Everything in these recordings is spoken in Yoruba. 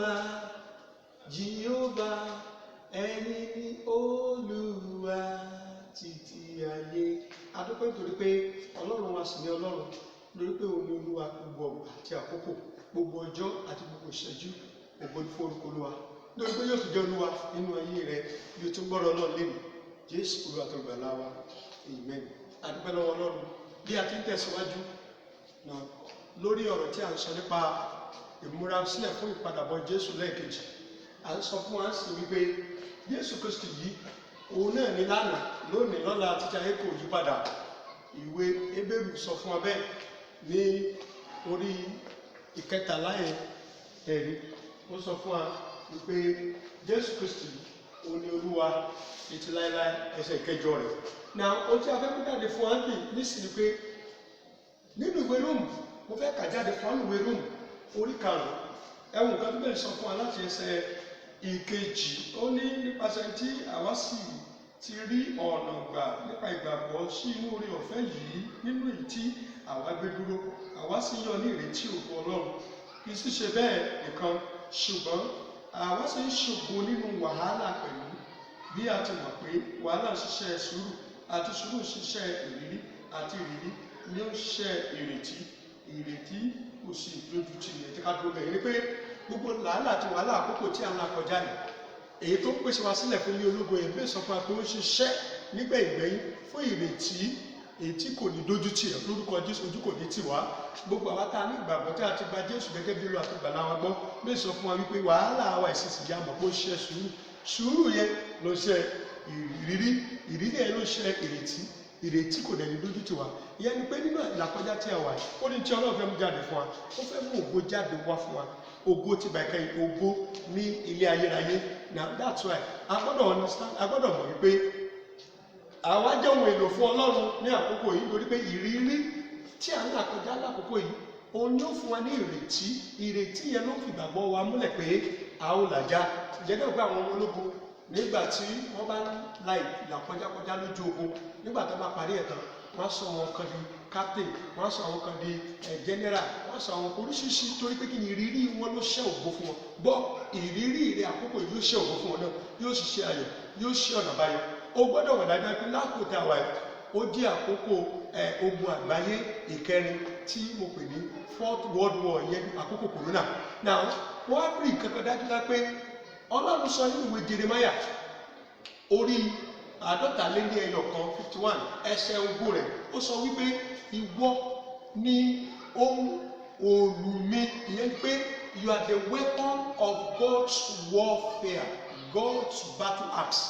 Olúwa, Jehovah, ẹni ní Olúwa títí ayé. A dúpẹ́ nítorí pé Ọlọ́run wa sì ni Ọlọ́run, nítorí pé òun ni Olúwa gbogbo ọgbà àti àkókò, gbogbo ọjọ́ àti gbogbo ìṣẹ́jú, gbogbo ní fún orúkọ Olúwa. Nítorí pé yóò tún jẹ́ Olúwa nínú ayé rẹ bí o tún gbọ́dọ̀ Ọlọ́run lẹ́nu. Jésù Olúwa tó gbà láwa. Amen. A dúpẹ́ lọ́wọ́ Ọlọ́run bí a ti ń tẹ̀síwájú náà lórí ọ̀rọ̀ tí a ń sọ nípa ìmúrasílẹ̀ fún ìpadàbọ̀ Jésù lẹ́ẹ̀kejì. À ń sọ fún wa sí wípé Jésù Kristi yìí òun náà ní lánàá lónìí lọ́la títí ayé kò yí padà. Ìwé Hébérù sọ fún wa bẹ́ẹ̀ ní orí ìkẹtàlá ẹ̀rí. Ó sọ fún wa wípé Jésù Kristi òun ni Olúwa títí láéláé, ẹsẹ̀ ìkẹjọ rẹ̀. Now ohun tí a fẹ́ mú jáde fún wa nísìnyí pé nínú ìwé Róòmù, mo fẹ́ kà jáde fún wa nínú ìwé Róòmù orí karùn-ún. Ẹ̀wọ̀n kan tó bẹ̀rẹ̀ sọ fún wa láti ẹsẹ̀ ìkejì. Ó ní nípasẹ̀ tí àwa sì ti rí ọ̀nà gbà nípa ìgbàgbọ́ sí inú oore ọ̀fẹ́ yìí nínú èyí tí àwa gbé dúró, àwa sì yọ̀ ní ìrètí ògo Ọlọ́run. Kì í sì ṣe bẹ́ẹ̀ nìkan, ṣùgbọ́n àwa sì ń ṣògo nínú wàhálà pẹ̀lú, bí a ti mọ̀ pé wàhálà ń ṣiṣẹ́ sùúrù, àti sùúrù ń ṣiṣẹ́ ìrírí, àti ìrírí ni ó ń ṣiṣẹ́ ìrètí, ìrètí kò sì lójú tì ní. Ẹ jẹ́ ká dúró bẹ́ẹ̀ ni pé gbogbo làálà àti wàhálà àkókò tí a ń là kọjá ni èyí tó ń pèsè wa sílẹ̀ fún ilé ológo yẹn bẹ́ẹ̀ sọ fún wa pé ó ń ṣiṣẹ́ nígbà ìgbẹ̀yìn fún ìrètí èyí tí kò ní dójú tì ẹ́ lórúkọ Jésù. Ojú kò ní tì wá. Gbogbo àwa tá a ní ìgbàgbọ́ tí a ti gba Jésù gẹ́gẹ́ bí Olúwa àti ìgbàlà wa gbọ́ bẹ́ẹ̀ sọ fún wa wípé wàhálà wa ìsinsìnyí àmọ́ pé ó ṣe sùúrù, sùúrù yẹn ló ṣe ìrírí, ìrírí yẹn ló ṣe ìrètí, ìrètí kò dẹ̀ ní dójú tì wá. Ìyẹn ni pé nínú ìlàkọjá tí a wà yìí ó ní tí Ọlọ́run fẹ́ mú jáde fún wa, ó fẹ́ mú ògo jáde wá fún wa. Ògo ti bá ìkẹyìn, ògo ní ilé ayérayé. Now that's why a gbọ́dọ̀ understand, a gbọ́dọ̀ mọ̀ wípé àwa jẹ́ ohun èlò fún Ọlọ́run ní àkókò yìí, nítorí pé ìrírí tí a ń là kọjá lákòókò yìí òun yóò fún wa ní ìrètí. Ìrètí yẹn ló fi ìgbàgbọ́ wa múlẹ̀ pé a ó làjà. Ìjẹ́dẹ́ ògbà àwọn ọmọ ológun nígbà tí wọ́n bá ń la ìlà kọjá lójú ogun, nígbà tó bá parí ẹ̀tàn wọ́n sọ wọn kan di captain, wọ́n sọ àwọn kan di general, wọ́n sọ àwọn oríṣiríṣi, torí pé kí ni ìrírí wọn ló ṣẹ́ ògo fún wọn. Gbọ́ ìrírí rẹ̀ àkókò yìí ló ṣẹ́ ògo fún wọn náà, yóò ṣiṣẹ́ ayọ̀, yóò ṣe ọ̀nà báyọ̀. O gbọ́dọ̀ wọ̀ dájú pé lákòókò àwa yìí ó jẹ́ àkókò ogun àgbáyé ìkẹrin tí mo pè ní Fourth World War, yẹn àkókò corona. Now wọ́n á rí nǹkan kan dájú pé Ọlọ́run sọ nínú ìwé Jeremáyà orí 51 ẹsẹ̀ ogún rẹ̀, ó sọ wípé ìwọ ni ohun òòlù mi. Ìyẹn ni pé you are the weapon of God's warfare, God's battle axe.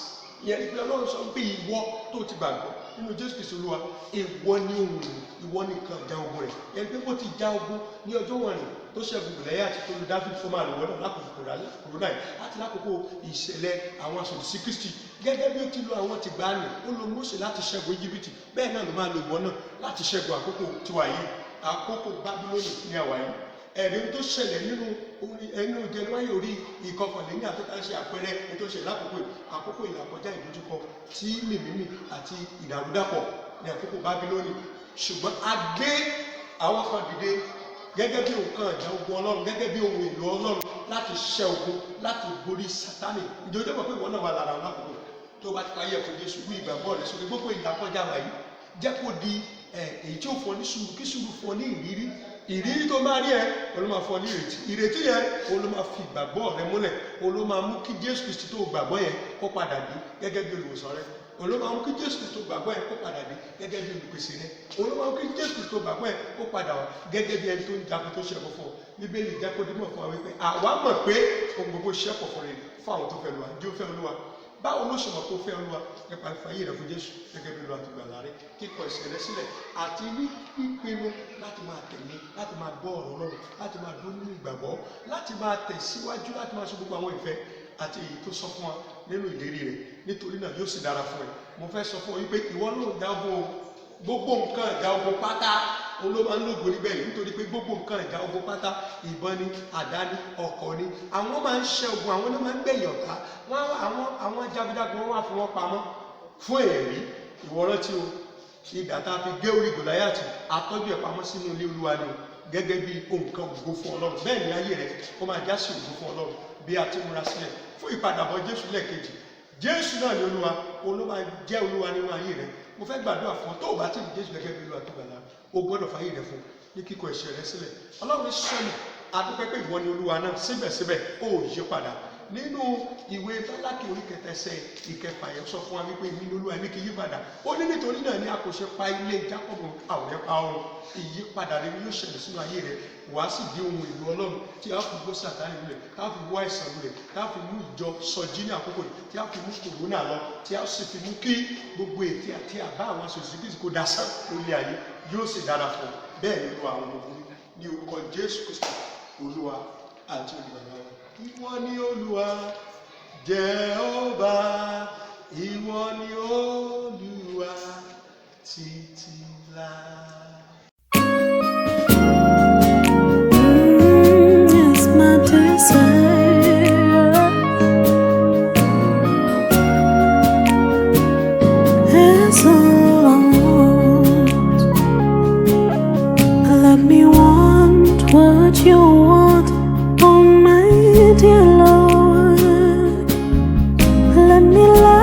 Ìyẹn ni pé Ọlọ́run sọ wípé ìwọ tó ti gbàgbọ́ nínú Jésù Kristi Olúwa, ìwọ ni ohun, ìwọ ni nǹkan ìjà ogun rẹ̀. Ìyẹn ni pé bó ti já ogun ní ọjọ́ wọ̀nyí tó ṣẹ́gun Gòláyátì àti tó lu Dáfídì fún màlúù wọ́n náà lákòókò kòrónà yìí àti lákòókò ìṣẹ̀lẹ̀ àwọn aṣòdì sí Kristi. Gẹ́gẹ́ bí ó ti lo àwọn ti gbà ní, ó lo Mósè láti ṣẹ́gun Íjíbítì, bẹ́ẹ̀ náà ló máa lo ìwọ náà láti ṣẹ́gun àkókò tiwa yìí, àkókò Bábílónì ní àwa yìí. Ẹ̀rí tó ṣẹlẹ̀ nínú Jeremáyà orí ìkọkànlélẹ́yìn àtúntà ṣe àpẹẹrẹ tó ṣẹlẹ̀ àkókò ìlàkọjá ìdojúkọ tí mìmímì àti ìdàrúdàpọ̀ ní àkókò Bábílónì. Ṣùgbọ́n a gbé àwọn kan dìde gẹ́gẹ́ bí nǹkan ìjà ogun Ọlọ́run, gẹ́gẹ́ bí ohun èlò Ọlọ́run láti ṣẹ́ ogun, láti borí Sátánì. Ǹjẹ́ o jẹ́ mọ̀ pé ìwọ náà wà lára wọn lákòókò tó bá ti fàyè fún Jésù wí ìgbàgbọ́ rẹ̀ sókè. Gbogbo ìlàkọjá wa yìí jẹ́ kó di èyí tí ó fọ ní sùúrù, kí sùúrù fọ ní ìrírí. Ìrírí tó máa rí ẹ òun ló máa fọ ní ìrètí. Ìrètí yẹn òun ló máa fi ìgbàgbọ́ rẹ múlẹ̀, òun ló máa mú kí Jésù Kristi tó gbàgbọ́ yẹn kó padà dé gẹ́gẹ́ bí olùwòsàn rẹ, òun ló máa mú kí Jésù Kristi tó gbàgbọ́ yẹn kó padà dé gẹ́gẹ́ bí olùpèsè rẹ, òun ló máa mú kí Jésù Kristi tó gbàgbọ́ yẹn kó padà wá gẹ́gẹ́ bí ẹni tó ń jagun tó ṣẹ́gun fún ọ. Bíbélì jẹ́ kó dímọ̀ fún wa wípé àwa mọ̀ pé ohun gbogbo ṣẹ́pọ̀ fún rere fún àwọn tó fẹ́ Olúwa. Ǹjẹ́ o fẹ́ Olúwa? Báwo ló ṣe mọ̀ kó fẹ́ Olúwa? Nípa ìfàyè rẹ̀ fún Jésù gẹ́gẹ́ bí Olúwa àti ìgbàlà rẹ̀, kíkọ ẹ̀ṣẹ̀ rẹ̀ sílẹ̀ àti ní pípinnu láti máa tẹ̀lé, láti máa gbọ́ ọ̀rọ̀ Ọlọ́run, láti máa dún nínú ìgbàgbọ́, láti máa tẹ̀síwájú, láti máa ṣe gbogbo àwọn ìfẹ́ àti èyí tó sọ fún wa nínú ìlérí rẹ̀. Nítorí náà yóò sì dára fún ẹ. Mo fẹ́ sọ fún ọ wípé ìwọ náà dáàbò gbogbo nǹkan ìjà ogun pátá ló máa ń lògbò níbẹ̀ yìí, nítorí pé gbogbo nǹkan ìjà ogun pátá, ìbọn ni, àdá ni, ọ̀kọ̀ ni, àwọn máa ń ṣẹ́ ogun, àwọn náà máa ń gbẹ̀yìn ọ̀tá. Àwọn jagunjagun wọn wá fi wọ́n pamọ́ fún ẹ̀rí. Ìwọ rántí o, idà tá a fi gé orí Gòláyátì àtọ́jú ẹ̀ pamọ́ sínú ilé Olúwa ni o. gẹ́gẹ́ bí ohun kan ògo fún ọlọ́run bẹ́ẹ̀ ni ayé rẹ ó máa já sí ògo fún ọlọ́run bí a ti múra sílẹ̀ fún ìpadàbọ̀ jésù lẹ́ẹ̀kejì. Jésù náà ni olúwa, òun ló máa jẹ́ olúwa nínú ayé rẹ. Mo fẹ́ gbàdúrà fún ọ tó o bá ti rí jésù gẹ́gẹ́ bí olúwa tó gbàlà, o gbọ́dọ̀ fàyè rẹ fún ní kíkọ̀ ẹ̀ṣẹ̀ rẹ sílẹ̀. ọlọ́run sọ́nù adúpẹ́ pé ìwọ ni olúwa náà, síbẹ̀síbẹ̀ ó yí padà. Nínú ìwé Málákì orí kẹta ẹsẹ̀ ìkẹfà yẹn sọ fún wa wípé èmi ni olúwa, èmi kì í yí padà. Ó ní nítorí náà ni a kò ṣe pa ilé Jákọ́bù àwọn ẹ̀pà ọrùn. Ìyípadà rẹ yóò ṣẹlẹ̀ sínú ayé rẹ, wàá sì di ohun èlò ọlọ́run tí a fi gbó Sátánì lulẹ̀, tá a fi wá ẹ̀san lulẹ̀, tá a fi mú ìjọ sọjí ní àkókò yìí, tí a fi mú kòrónà lọ, tí a sì fi mú kí gbogbo ètí àti àbá àwọn aṣòṣì kìí kó dasán lórí ayé. Yóò sì dára fún ọ. Bẹ́ẹ̀ ni olúwa àwọn ọmọ ní orúkọ Jésù Kristi olúwa àti olùgbàlà wa. Ìwọ ni olúwa Jèhófà, ìwọ ni olúwa títí láé. It's my desire. It's all I want. Let me want what you want, oh my dear Lord. Let me love